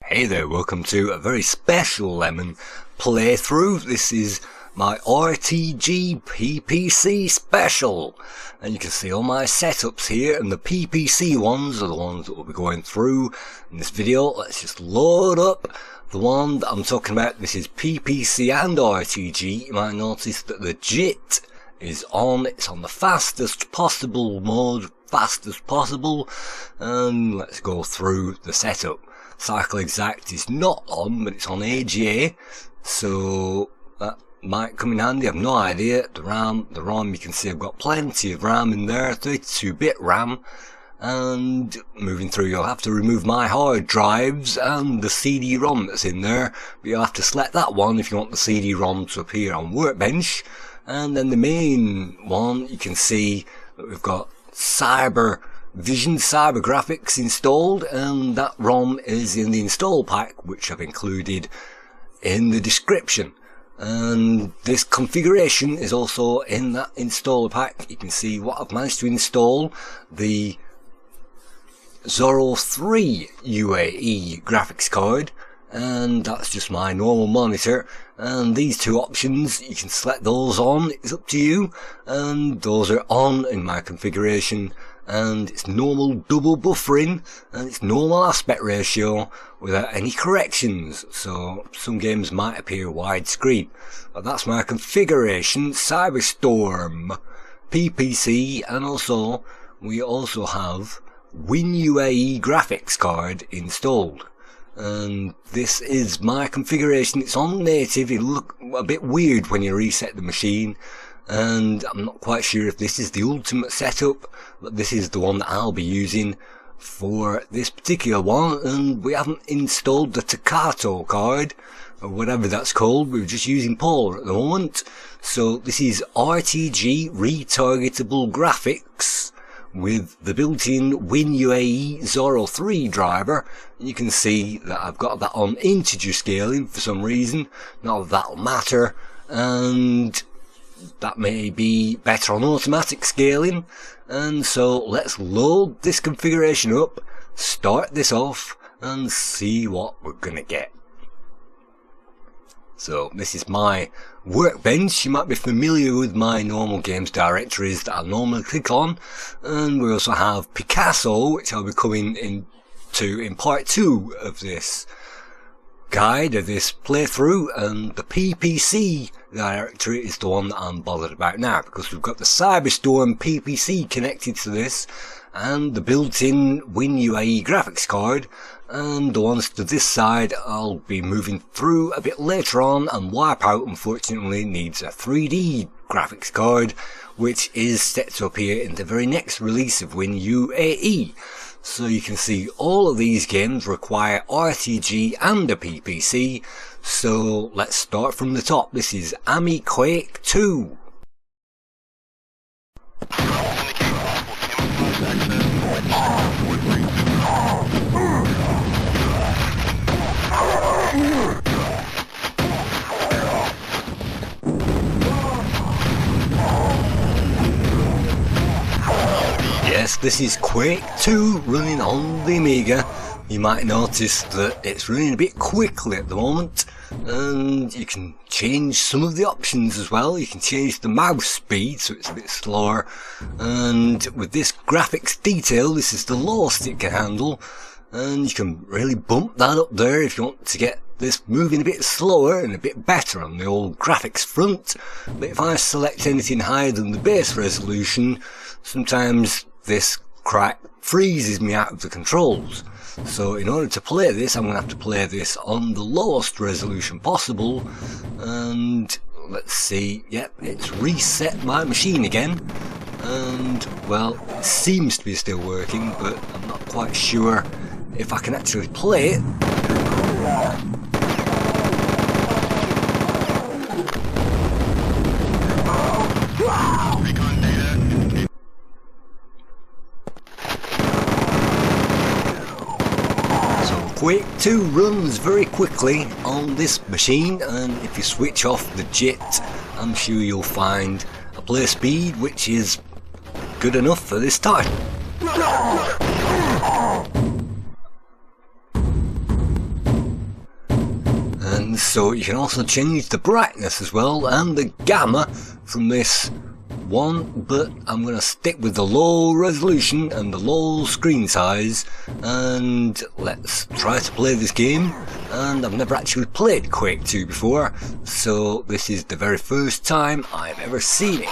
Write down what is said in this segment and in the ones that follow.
Hey there, welcome to a very special Lemon playthrough. This is my RTG PPC special, and you can see all my setups here, and the PPC ones are the ones that we'll be going through in this video. Let's just load up the one that I'm talking about. This is PPC and RTG. You might notice that the JIT is on. It's on the fastest possible mode, and let's go through the setup. Cycle Exact is not on, but it's on AGA, so that might come in handy. I've no idea. The RAM, you can see I've got plenty of RAM in there, 32-bit RAM, and moving through you'll have to remove my hard drives and the CD-ROM that's in there, but you'll have to select that one if you want the CD-ROM to appear on Workbench. And then the main one, you can see that we've got Vision Cyber Graphics installed, and that ROM is in the install pack, which I've included in the description. And this configuration is also in that installer pack. You can see what I've managed to install: the Zorro 3 UAE graphics card, and that's just my normal monitor. And these two options, you can select those on, it's up to you, and those are on in my configuration. And it's normal double buffering, and it's normal aspect ratio without any corrections, so some games might appear widescreen. But that's my configuration: Cyberstorm PPC, and also we also have WinUAE graphics card installed. And this is my configuration. It's on native. It'll look a bit weird when you reset the machine, and I'm not quite sure if this is the ultimate setup, but this is the one that I'll be using for this particular one. And we haven't installed the Takato card, or whatever that's called. We're just using Polar at the moment. So this is RTG retargetable graphics with the built-in WinUAE Zorro 3 driver. You can see that I've got that on integer scaling for some reason. Not that that'll matter, and that may be better on automatic scaling. And so let's load this configuration up, start this off, and see what we're gonna get. So this is my Workbench. You might be familiar with my normal games directories that I normally click on, and we also have Picasso, which I'll be coming into in part 2 of this guide, of this playthrough. And the PPC directory is the one that I'm bothered about now, because we've got the Cyberstorm PPC connected to this, and the built-in WinUAE graphics card. And the ones to this side I'll be moving through a bit later on, and Wipeout unfortunately needs a 3D graphics card, which is set to appear in the very next release of WinUAE. So you can see all of these games require RTG and a PPC. So let's start from the top. This is Amiga Quake 2. Yes, this is Quake 2 running on the Amiga. You might notice that it's running a bit quickly at the moment, and you can change some of the options as well. You can change the mouse speed so it's a bit slower, and with this graphics detail, this is the lowest it can handle, and you can really bump that up there if you want to get this moving a bit slower and a bit better on the old graphics front. But if I select anything higher than the base resolution, sometimes this crap freezes me out of the controls. So in order to play this, I'm going to have to play this on the lowest resolution possible. And let's see, yep, it's reset my machine again, and well, it seems to be still working, but I'm not quite sure if I can actually play it. Quake 2 runs very quickly on this machine, and if you switch off the JIT, I'm sure you'll find a play speed which is good enough for this title. settings, so you can also change the brightness as well and the gamma from this one, but I'm going to stick with the low resolution and the low screen size, and let's try to play this game. And I've never actually played Quake 2 before, so this is the very first time I've ever seen it.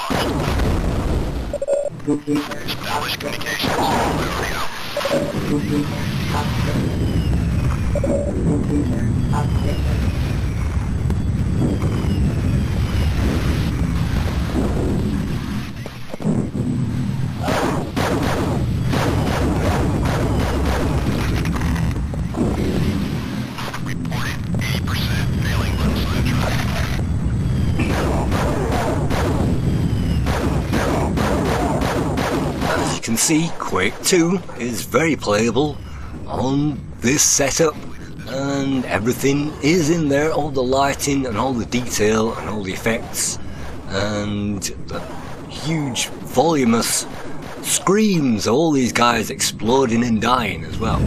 Establish communications. As you can see, Quake 2 is very playable on this setup, and everything is in there, all the lighting and all the detail and all the effects and the huge voluminous screams of all these guys exploding and dying as well.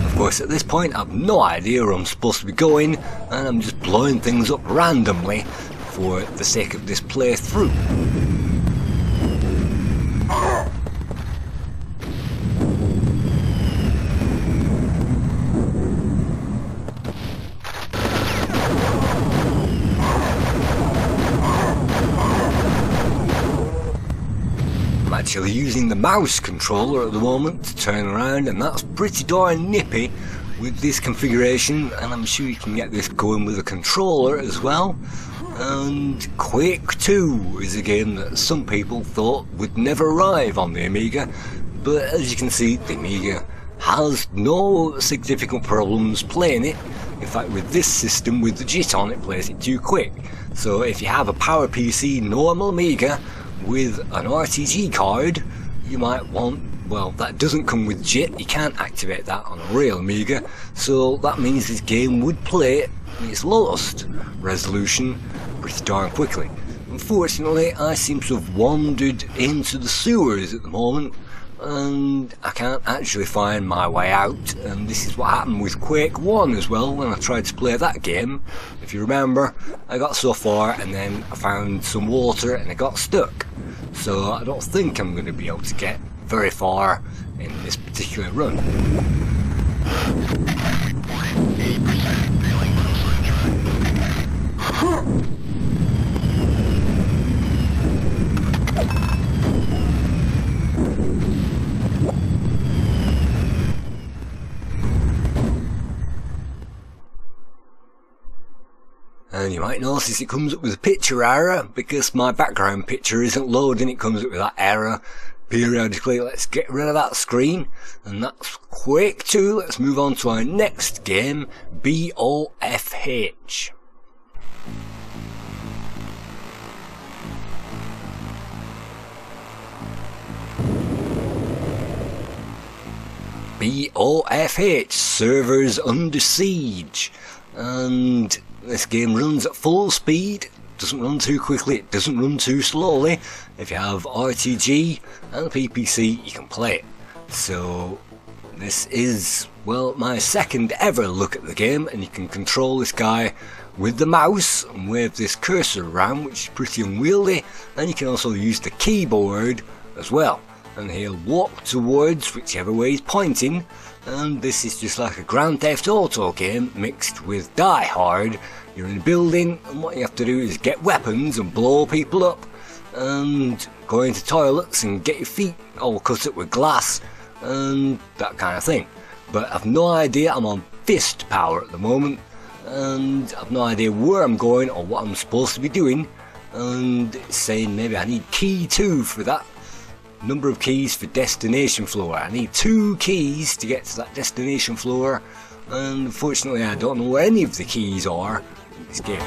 Of course, at this point I've no idea where I'm supposed to be going, and I'm just blowing things up randomly for the sake of this playthrough. I'm actually using the mouse controller at the moment to turn around, and that's pretty darn nippy with this configuration, and I'm sure you can get this going with a controller as well. And Quake 2 is a game that some people thought would never arrive on the Amiga, but as you can see, the Amiga has no significant problems playing it. In fact, with this system, with the JIT on, it plays it too quick. So if you have a PowerPC normal Amiga with an RTG card, you might want, well, that doesn't come with JIT, you can't activate that on a real Amiga, so that means this game would play at its lowest resolution pretty darn quickly. Unfortunately, I seem to have wandered into the sewers at the moment, and I can't actually find my way out, and this is what happened with Quake 1 as well when I tried to play that game. If you remember, I got so far and then I found some water and I got stuck, so I don't think I'm going to be able to get very far in this particular run. And you might notice it comes up with a picture error because my background picture isn't loading. It comes up with that error periodically. Let's get rid of that screen, and that's Quake 2. Let's move on to our next game, BOFH. BOFH, servers under siege, and this game runs at full speed. Doesn't run too quickly, it doesn't run too slowly. If you have RTG and PPC, you can play it. So this is, well, my second ever look at the game, and you can control this guy with the mouse and wave this cursor around, which is pretty unwieldy, and you can also use the keyboard as well, and he'll walk towards whichever way he's pointing. And this is just like a Grand Theft Auto game mixed with Die Hard. You're in a building, and what you have to do is get weapons and blow people up, and go into toilets and get your feet all cut up with glass and that kind of thing. But I've no idea, I'm on fist power at the moment, and I've no idea where I'm going or what I'm supposed to be doing, and it's saying maybe I need key 2 for that. Number of keys for destination floor. I need 2 keys to get to that destination floor, and unfortunately I don't know where any of the keys are in this game.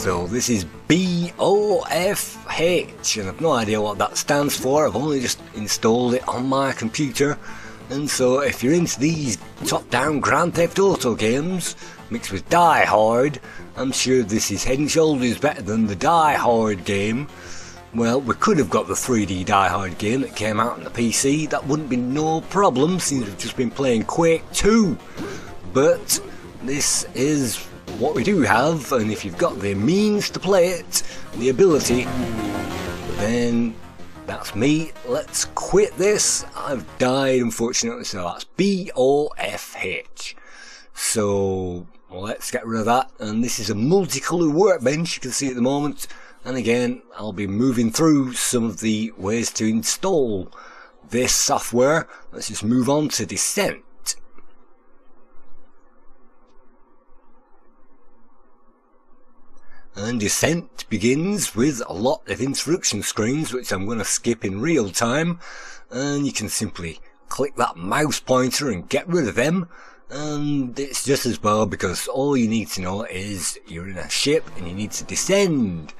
So this is BOFH, and I've no idea what that stands for. I've only just installed it on my computer. And so if you're into these top-down Grand Theft Auto games mixed with Die Hard, I'm sure this is head and shoulders better than the Die Hard game. Well, we could have got the 3D Die Hard game that came out on the PC. That wouldn't be no problem since we've just been playing Quake 2. But this is what we do have, and if you've got the means to play it, the ability, then that's me. Let's quit this. I've died, unfortunately, so that's BOFH. So let's get rid of that. And this is a multicoloured workbench, you can see at the moment. And again, I'll be moving through some of the ways to install this software. Let's just move on to Descent. And Descent begins with a lot of instruction screens, which I'm going to skip in real time. And you can simply click that mouse pointer and get rid of them. And it's just as well, because all you need to know is you're in a ship and you need to descend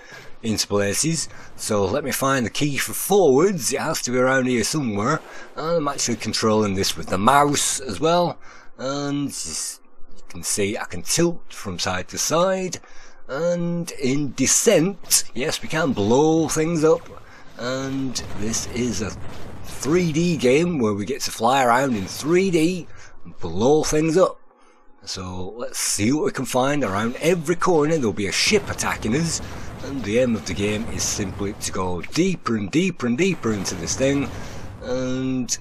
into places. So let me find the key for forwards. It has to be around here somewhere. And I'm actually controlling this with the mouse as well. And you can see I can tilt from side to side. And in Descent, yes, we can blow things up. And this is a 3D game where we get to fly around in 3D and blow things up. So let's see what we can find. Around every corner there'll be a ship attacking us, and the aim of the game is simply to go deeper and deeper and deeper into this thing and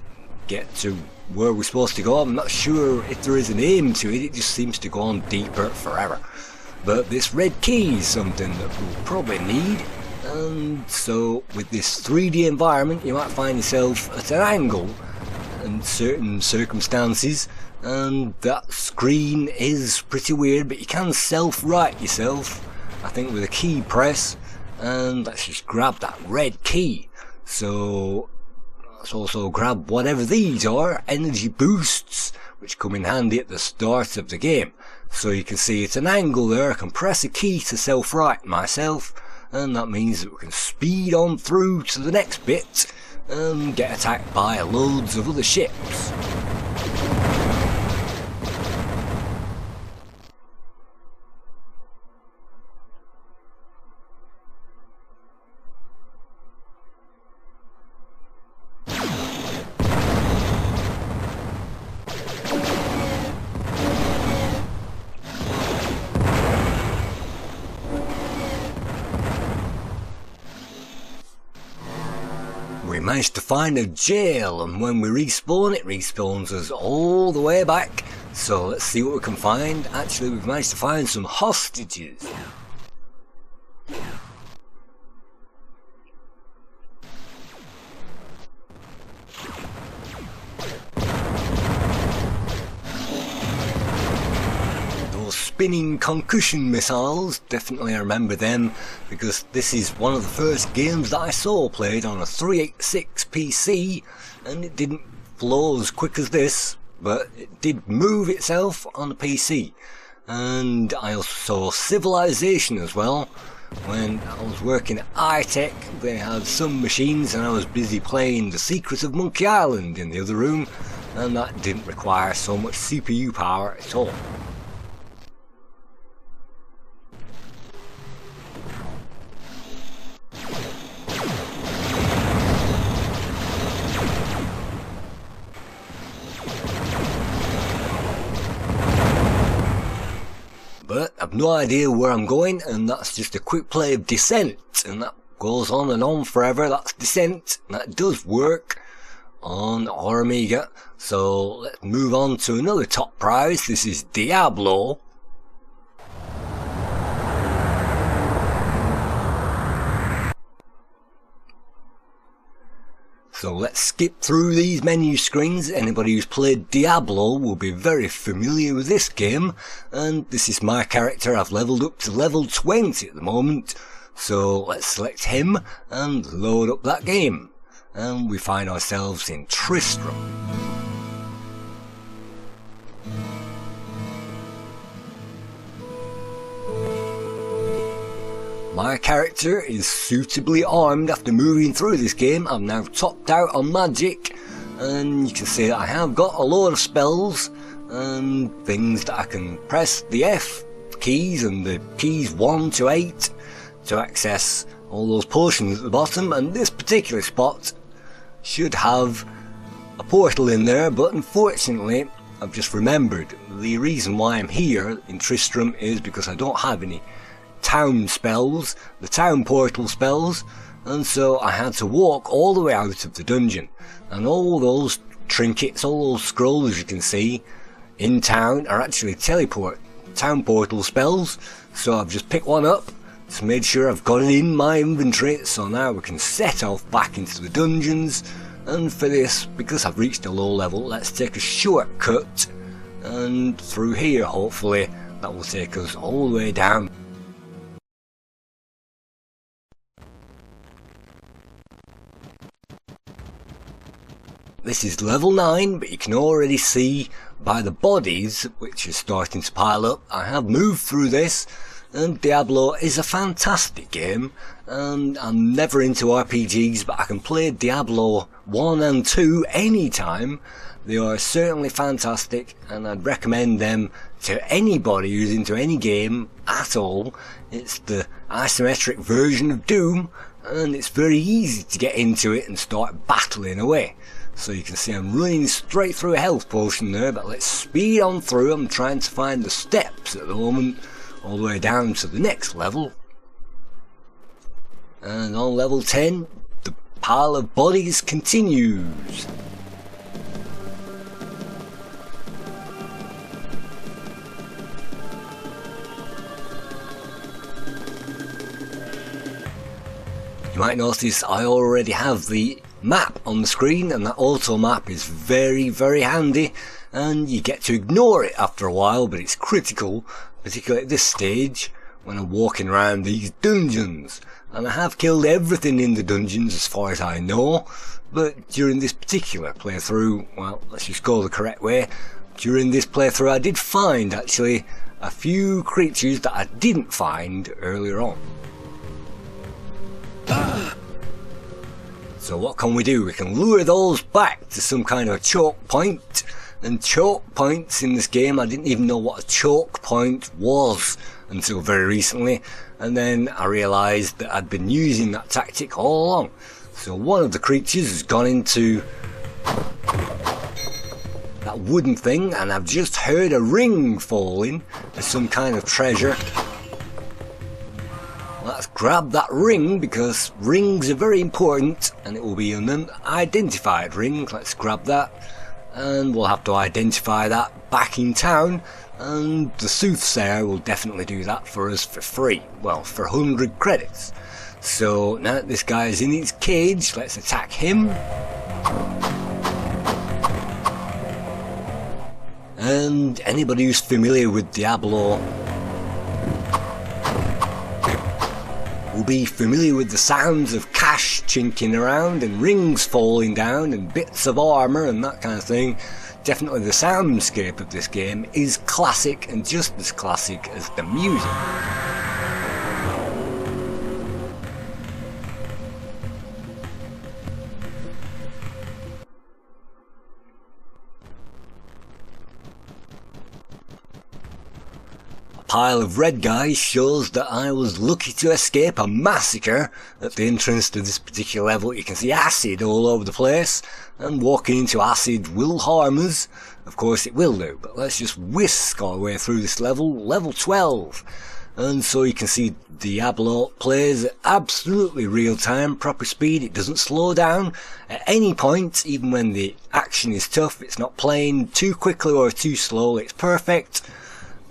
get to where we're supposed to go. I'm not sure if there is an aim to it, it just seems to go on deeper forever. But this red key is something that we'll probably need, and so with this 3D environment you might find yourself at an angle in certain circumstances, and that screen is pretty weird, but you can self-right yourself, I think, with a key press. And let's just grab that red key. So let's also grab whatever these are, energy boosts, which come in handy at the start of the game. So you can see it's an angle there. I can press a key to self-right myself, and that means that we can speed on through to the next bit and get attacked by loads of other ships. We managed to find a jail, and when we respawn, it respawns us all the way back. So let's see what we can find. Actually, we've managed to find some hostages. Spinning concussion missiles, definitely I remember them, because this is one of the first games that I saw played on a 386 PC, and it didn't flow as quick as this, but it did move itself on the PC. And I also saw Civilization as well. When I was working at iTech, they had some machines and I was busy playing The Secret of Monkey Island in the other room, and that didn't require so much CPU power at all. But I've no idea where I'm going, and that's just a quick play of Descent, and that goes on and on forever. That's Descent, and that does work on our Amiga. So let's move on to another top prize. This is Diablo. So let's skip through these menu screens. Anybody who's played Diablo will be very familiar with this game, and this is my character. I've leveled up to level 20 at the moment, so let's select him and load up that game, and we find ourselves in Tristram. My character is suitably armed after moving through this game. I'm now topped out on magic, and you can see that I have got a lot of spells and things that I can press the F keys and the keys 1 to 8 to access all those potions at the bottom, and this particular spot should have a portal in there, but unfortunately I've just remembered the reason why I'm here in Tristram is because I don't have any town spells, the town portal spells, and so I had to walk all the way out of the dungeon, and all those trinkets, all those scrolls you can see in town are actually town portal spells. So I've just picked one up, just made sure I've got it in my inventory, so now we can set off back into the dungeons. And for this, because I've reached a low level, let's take a shortcut, and through here hopefully that will take us all the way down. This is level 9, but you can already see by the bodies which is starting to pile up, I have moved through this, and Diablo is a fantastic game, and I'm never into RPGs, but I can play Diablo 1 and 2 anytime. They are certainly fantastic, and I'd recommend them to anybody who's into any game at all. It's the isometric version of Doom, and it's very easy to get into it and start battling away. So you can see I'm running straight through a health potion there, but let's speed on through. I'm trying to find the steps at the moment, all the way down to the next level. And on level 10, the pile of bodies continues. You might notice I already have the map on the screen, and that auto map is very handy, and you get to ignore it after a while, but it's critical, particularly at this stage when I'm walking around these dungeons. And I have killed everything in the dungeons as far as I know, but during this particular playthrough, well, let's just go the correct way. During this playthrough I did find actually a few creatures that I didn't find earlier on. So what can we do? We can lure those back to some kind of choke point, and choke points in this game, I didn't even know what a choke point was until very recently, and then I realised that I'd been using that tactic all along. So one of the creatures has gone into that wooden thing, and I've just heard a ring falling as some kind of treasure. Let's grab that ring, because rings are very important, and it will be an unidentified ring. Let's grab that, and we'll have to identify that back in town, and the soothsayer will definitely do that for us for free, well, for 100 credits. So now that this guy is in his cage, let's attack him. And anybody who's familiar with Diablo will be familiar with the sounds of cash chinking around and rings falling down and bits of armour and that kind of thing. Definitely the soundscape of this game is classic, and just as classic as the music. Pile of red guys shows that I was lucky to escape a massacre at the entrance to this particular level. You can see acid all over the place, and walking into acid will harm us. Of course it will do, but let's just whisk our way through this level, level 12. And so you can see Diablo plays at absolutely real time, proper speed. It doesn't slow down at any point, even when the action is tough. It's not playing too quickly or too slowly. It's perfect.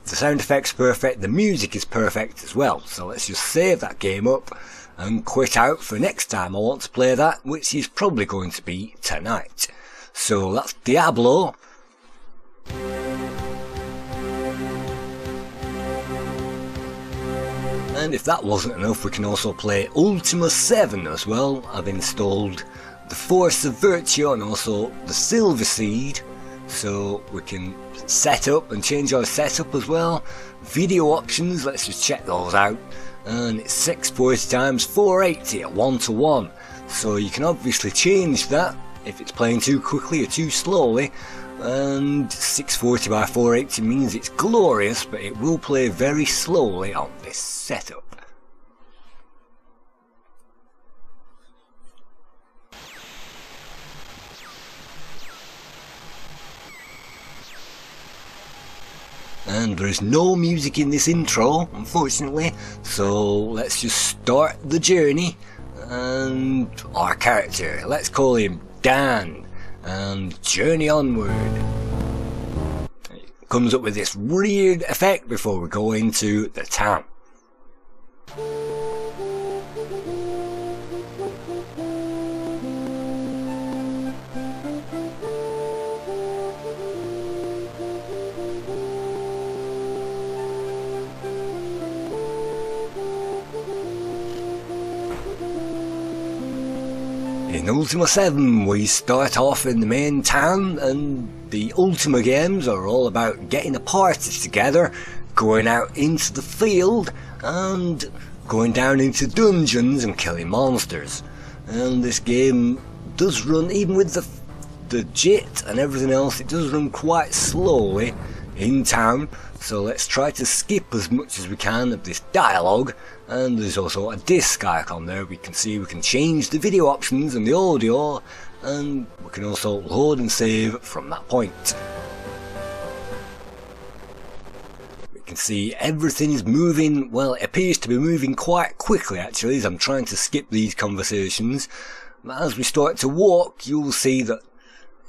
The sound effects perfect, the music is perfect as well. So let's just save that game up and quit out for next time I want to play that, which is probably going to be tonight. So that's Diablo. And if that wasn't enough, we can also play Ultima 7 as well. I've installed the Force of Virtue and also the Silver Seed, so we can set up and change our setup as well. Video options, let's just check those out. and it's 640 times 480 at 1:1. So you can obviously change that if it's playing too quickly or too slowly, and 640 by 480 means it's glorious, but it will play very slowly on this setup. And there is no music in this intro, unfortunately, so let's just start the journey. And our character, let's call him Dan, and journey onward. It comes up with this weird effect before we go into the town. In Ultima 7 we start off in the main town, and the Ultima games are all about getting a party together, going out into the field and going down into dungeons and killing monsters. And this game does run, even with the JIT and everything else, it does run quite slowly in town, so let's try to skip as much as we can of this dialogue. And there's also a disc icon there. We can see we can change the video options and the audio, and we can also load and save from that point. We can see everything is moving, well, it appears to be moving quite quickly actually as I'm trying to skip these conversations. But as we start to walk, you'll see that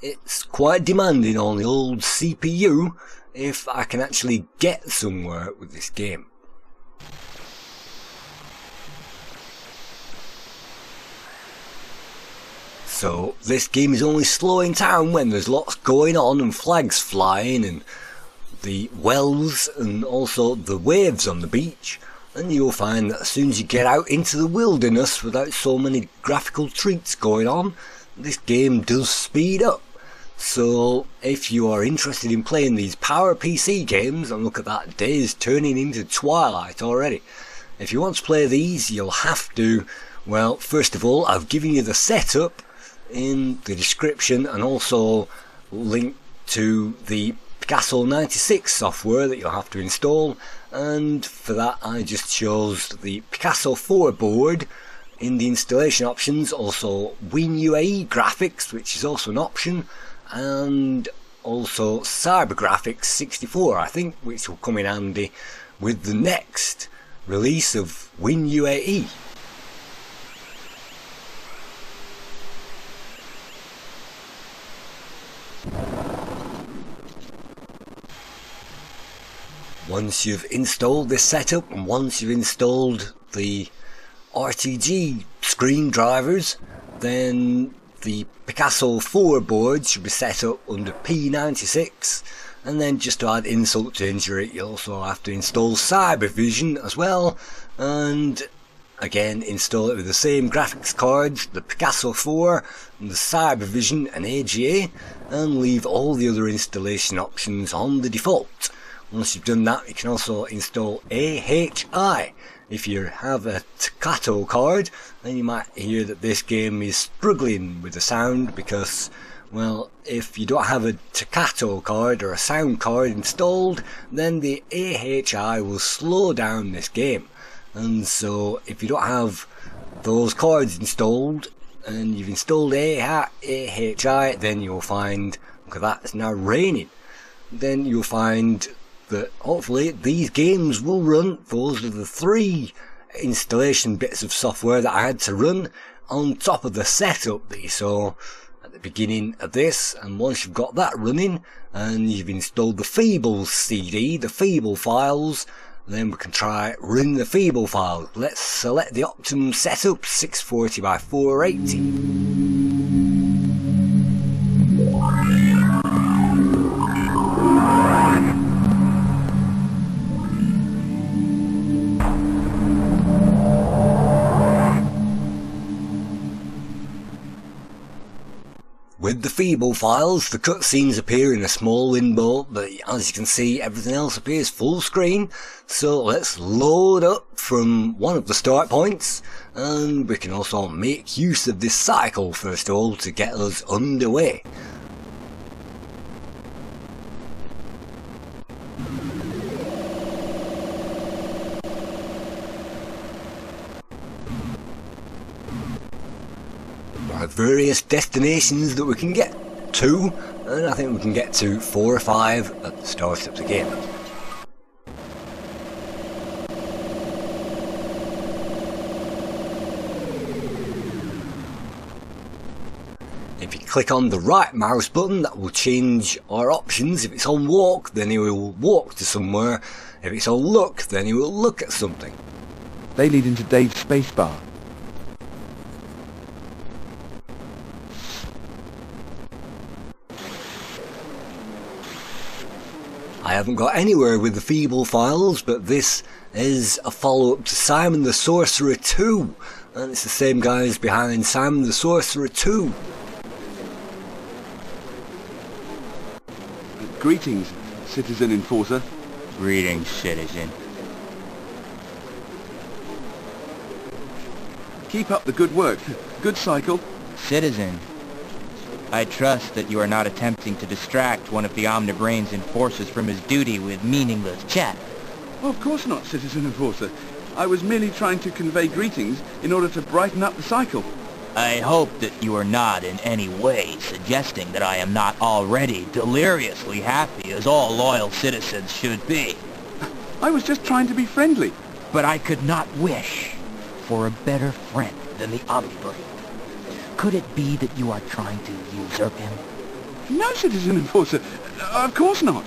it's quite demanding on the old CPU if I can actually get somewhere with this game. So this game is only slow in town when there's lots going on and flags flying and the wells and also the waves on the beach. And you'll find that as soon as you get out into the wilderness without so many graphical treats going on, this game does speed up. So if you are interested in playing these power PC games, and look at that, day is turning into twilight already. If you want to play these, you'll have to, well, first of all, I've given you the setup in the description, and also link to the Picasso 96 software that you'll have to install. And for that I just chose the Picasso 4 board in the installation options, also WinUAE graphics, which is also an option, and also CyberGraphics 64 I think, which will come in handy with the next release of WinUAE. Once you've installed this setup, and once you've installed the RTG screen drivers, then the Picasso 4 board should be set up under P96, and then just to add insult to injury, you also have to install Cybervision as well, and again install it with the same graphics cards, the Picasso 4 and the Cybervision and AGA, and leave all the other installation options on the default. Once you've done that, you can also install AHI. If you have a Takato card, then you might hear that this game is struggling with the sound because, well, if you don't have a Takato card or a sound card installed, then the AHI will slow down this game. And so if you don't have those cards installed and you've installed AHI, then you'll find, look at that, it's now raining. Then you'll find that hopefully these games will run. Those are the 3 installation bits of software that I had to run on top of the setup that you saw at the beginning of this. And once you've got that running and you've installed the Feeble CD, the Feeble Files, then we can try run the Feeble Files. Let's select the Optimum setup, 640 by 480. with the Feeble Files, the cutscenes appear in a small window, but as you can see, everything else appears full screen. So let's load up from one of the start points, and we can also make use of this cycle first of all to get us underway. There are various destinations that we can get to, and I think we can get to 4 or 5 at the start of the game. If you click on the right mouse button, that will change our options. If it's on walk, then he will walk to somewhere. If it's on look, then he will look at something. They lead into Dave's spacebar. I haven't got anywhere with the Feeble Files, but this is a follow-up to Simon the Sorcerer 2, and it's the same guys behind Simon the Sorcerer 2. Greetings, Citizen Enforcer. Greetings, citizen. Keep up the good work. Good cycle. Citizen, I trust that you are not attempting to distract one of the Omnibrain's enforcers from his duty with meaningless chat. Oh, of course not, Citizen Enforcer. I was merely trying to convey greetings in order to brighten up the cycle. I hope that you are not in any way suggesting that I am not already deliriously happy as all loyal citizens should be. I was just trying to be friendly. But I could not wish for a better friend than the Omnibrain. Could it be that you are trying to usurp him? No, Citizen Enforcer. Of course not.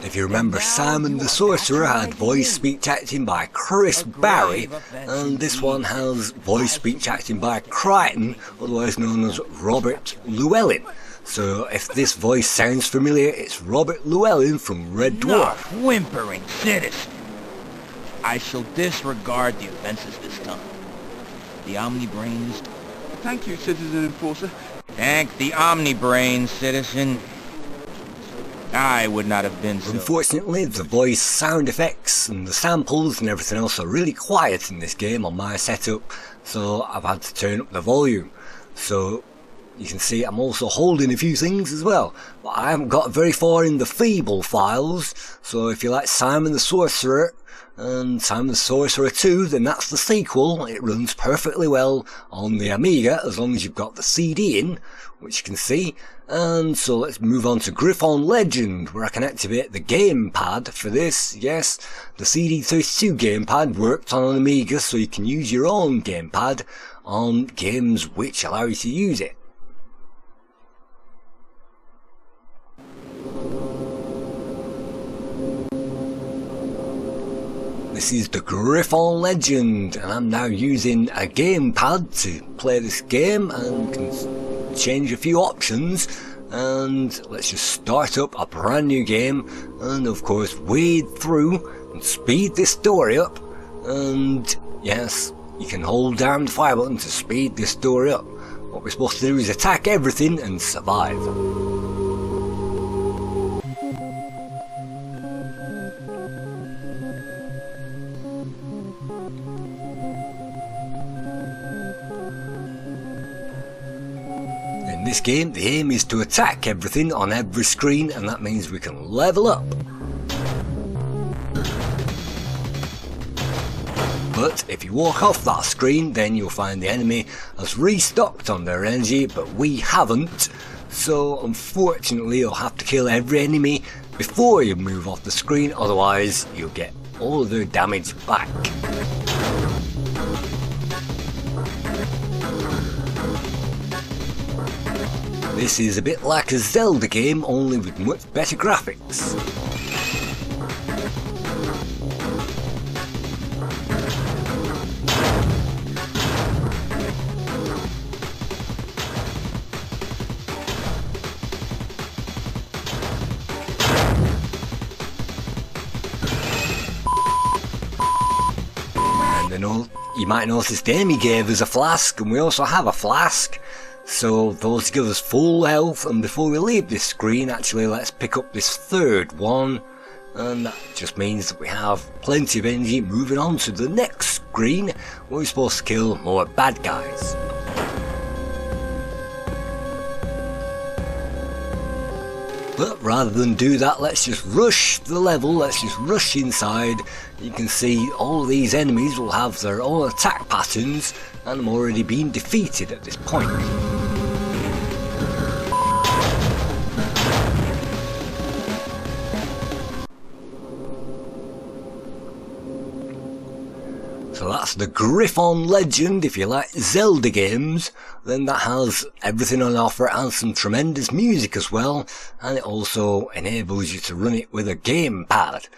If you remember, Simon the Sorcerer had voice speech acting by Chris Barry, and this one has voice speech acting by Crichton, otherwise known as Robert Llewellyn. So if this voice sounds familiar, it's Robert Llewellyn from Red Dwarf. Enough whimpering, citizen. I shall disregard the offenses this time. The Omnibrain is... Thank you, Citizen Enforcer. Thank the Omnibrain, citizen. I would not have been so... Unfortunately, the voice sound effects and the samples and everything else are really quiet in this game on my setup, so I've had to turn up the volume. So you can see I'm also holding a few things as well, but I haven't got very far in the Feeble Files, so if you like Simon the Sorcerer and Simon the Sorcerer 2, then that's the sequel. It runs perfectly well on the Amiga as long as you've got the CD in, which you can see. And so let's move on to Griffon Legend, where I can activate the gamepad for this. Yes, the CD32 gamepad worked on an Amiga, so you can use your own gamepad on games which allow you to use it. This is the Griffon Legend, and I'm now using a gamepad to play this game and can change a few options. And let's just start up a brand new game and of course wade through and speed this story up. And yes, you can hold down the fire button to speed this story up. What we're supposed to do is attack everything and survive. In this game, the aim is to attack everything on every screen, and that means we can level up. But if you walk off that screen, then you'll find the enemy has restocked on their energy, but we haven't. So unfortunately, you'll have to kill every enemy before you move off the screen, otherwise you'll get all of their damage back. This is a bit like a Zelda game, only with much better graphics. And then you might notice Damie gave us a flask, and we also have a flask. So those give us full health, and before we leave this screen, actually let's pick up this third one, and that just means that we have plenty of energy moving on to the next screen where we're supposed to kill more bad guys. But rather than do that, let's just rush the level, let's just rush inside. You can see all of these enemies will have their own attack patterns, and I'm already being defeated at this point. So that's the Griffon Legend. If you like Zelda games, then that has everything on offer and some tremendous music as well, and it also enables you to run it with a gamepad.